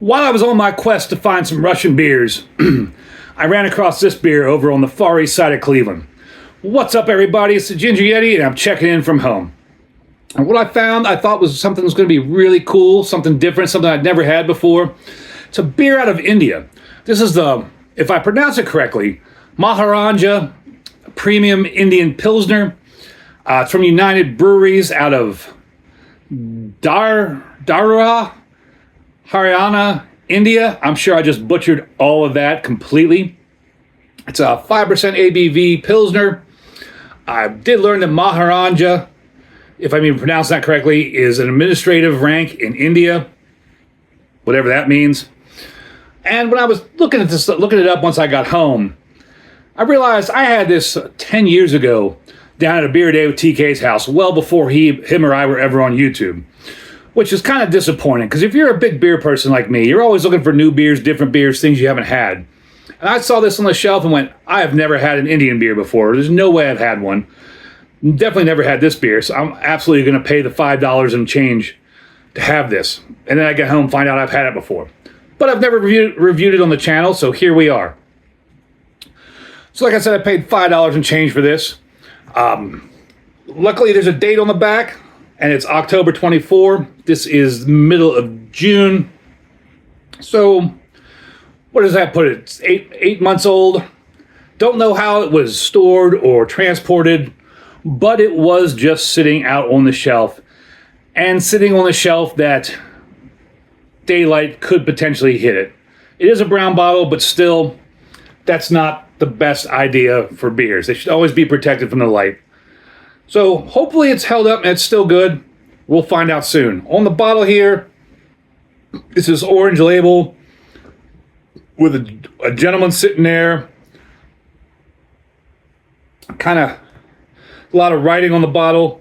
While I was on my quest to find some Russian beers, I ran across this beer over on the far east side of Cleveland. What's up, everybody? It's the Ginger Yeti, and I'm checking in from home. And what I found, I thought was something that was going to be really cool, something different, something I'd never had before. It's a beer out of India. This is the, if I pronounce it correctly, Maharaja Premium Indian Pilsner. It's from United Breweries out of Darua, Haryana, India. I'm sure I just butchered all of that completely. It's a 5% ABV Pilsner. I did learn that Maharaja, if I'm even pronouncing that correctly, is an administrative rank in India, whatever that means. And when I was looking it up once I got home, I realized I had this 10 years ago down at a beer day with TK's house, well before him or I were ever on YouTube. Which is kind of disappointing, because if you're a big beer person like me, you're always looking for new beers, different beers, things you haven't had. And I saw this on the shelf and went, I have never had an Indian beer before. There's no way I've had one. Definitely never had this beer, so I'm absolutely going to pay the $5 and change to have this. And then I get home and find out I've had it before. But I've never reviewed it on the channel, so here we are. So like I said, I paid $5 and change for this. Luckily, there's a date on the back. And it's October 24. This is middle of June. So, what does that put it? It's eight months old. Don't know how it was stored or transported, but it was just sitting out on the shelf. And sitting on the shelf that daylight could potentially hit it. It is a brown bottle, but still, that's not the best idea for beers. They should always be protected from the light. So hopefully it's held up and it's still good. We'll find out soon. On the bottle here, this is orange label with a gentleman sitting there. Kind of a lot of writing on the bottle.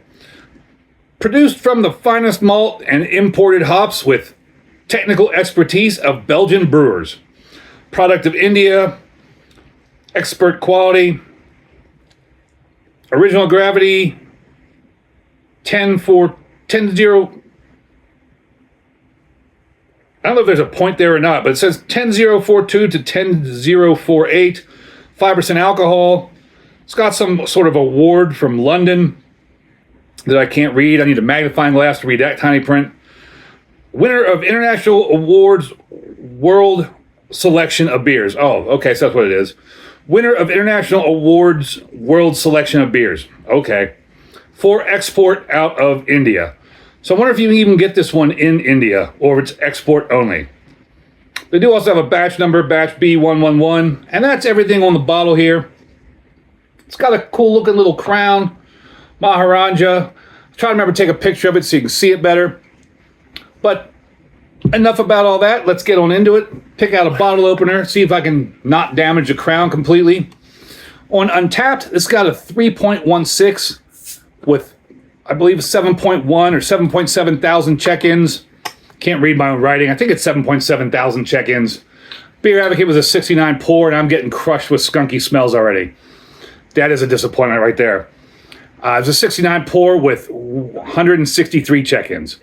Produced from the finest malt and imported hops with technical expertise of Belgian brewers. Product of India. Expert quality. Original gravity, 10-0. I don't know if there's a point there or not, but it says 10-042 to 10-048, 5% alcohol. It's got some sort of award from London that I can't read. I need a magnifying glass to read that tiny print. Winner of International Awards World Selection of Beers. Oh, okay, so that's what it is. Winner of International Awards World Selection of Beers. Okay. For export out of India. So I wonder if you can even get this one in India, or if it's export only. They do also have a batch number, batch B111, and that's everything on the bottle here. It's got a cool looking little crown. Maharaja. Try to remember to take a picture of it so you can see it better. But enough about all that. Let's get on into it. Pick out a bottle opener. See if I can not damage the crown completely. On Untapped, it's got a 3.16 with, I believe, 7.1 or 7.7 thousand check-ins. Can't read my own writing. I think it's 7.7 thousand check-ins. Beer Advocate was a 69 pour, and I'm getting crushed with skunky smells already. That is a disappointment right there. It was a 69 pour with 163 check-ins.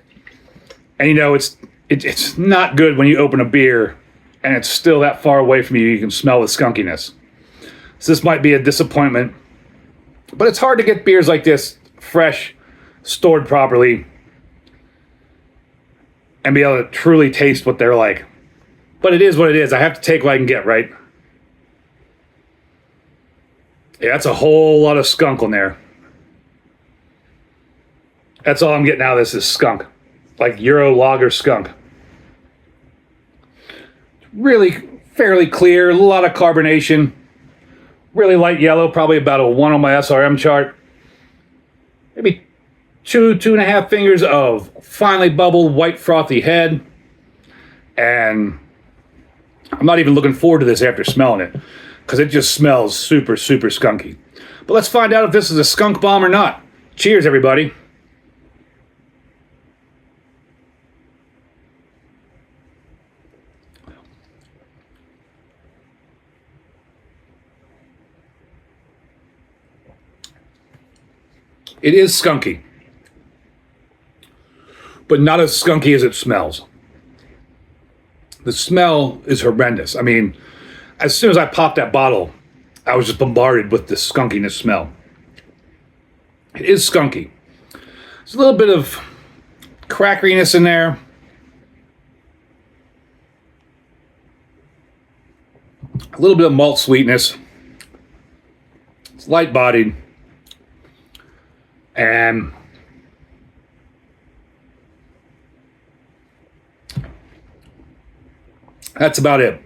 And you know, it's not good when you open a beer and it's still that far away from you. You can smell the skunkiness. So this might be a disappointment. But it's hard to get beers like this fresh, stored properly, and be able to truly taste what they're like. But it is what it is. I have to take what I can get, right? Yeah, that's a whole lot of skunk on there. That's all I'm getting out of this is skunk. Like Euro Lager skunk. Really fairly clear, a lot of carbonation. Really light yellow, probably about a 1 on my SRM chart. Maybe 2.5 fingers of finely bubbled white frothy head. And I'm not even looking forward to this after smelling it, because it just smells super, super skunky. But let's find out if this is a skunk bomb or not. Cheers, everybody. It is skunky, but not as skunky as it smells. The smell is horrendous. I mean, as soon as I popped that bottle, I was just bombarded with the skunkiness smell. It is skunky. There's a little bit of crackeriness in there. A little bit of malt sweetness. It's light-bodied. And that's about it.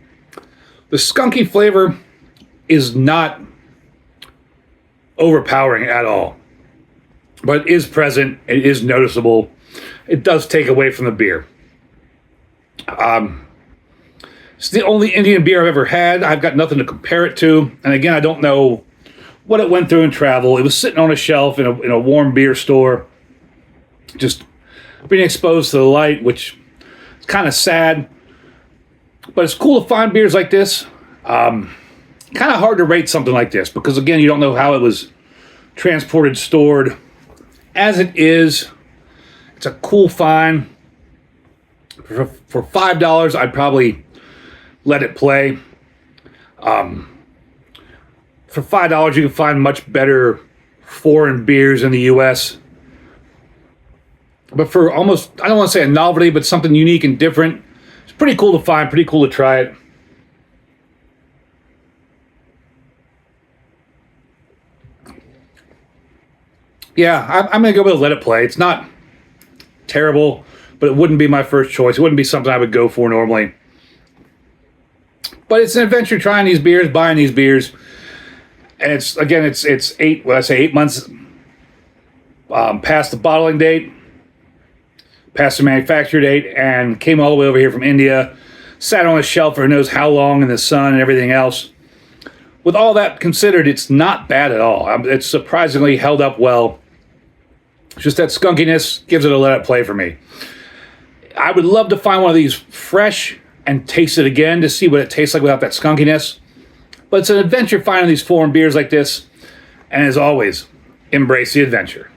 The skunky flavor is not overpowering at all, but it is present. It is noticeable. It does take away from the beer. It's the only Indian beer I've ever had. I've got nothing to compare it to. And again, I don't know what it went through in travel. It was sitting on a shelf in a warm beer store, just being exposed to the light, which is kind of sad. But it's cool to find beers like this. Kind of hard to rate something like this because, again, you don't know how it was transported, stored. As it is, it's a cool find. For $5, I'd probably let it play. For $5, you can find much better foreign beers in the U.S. But for almost, I don't want to say a novelty, but something unique and different, it's pretty cool to find, pretty cool to try it. Yeah, I'm going to go with Let It Play. It's not terrible, but it wouldn't be my first choice. It wouldn't be something I would go for normally. But it's an adventure trying these beers, buying these beers. And it's 8 months past the bottling date, past the manufacture date, and came all the way over here from India, sat on a shelf for who knows how long in the sun and everything else. With all that considered, it's not bad at all. It's surprisingly held up well. It's just that skunkiness gives it a Let It Play for me. I would love to find one of these fresh and taste it again to see what it tastes like without that skunkiness. But it's an adventure finding these foreign beers like this. And as always, embrace the adventure.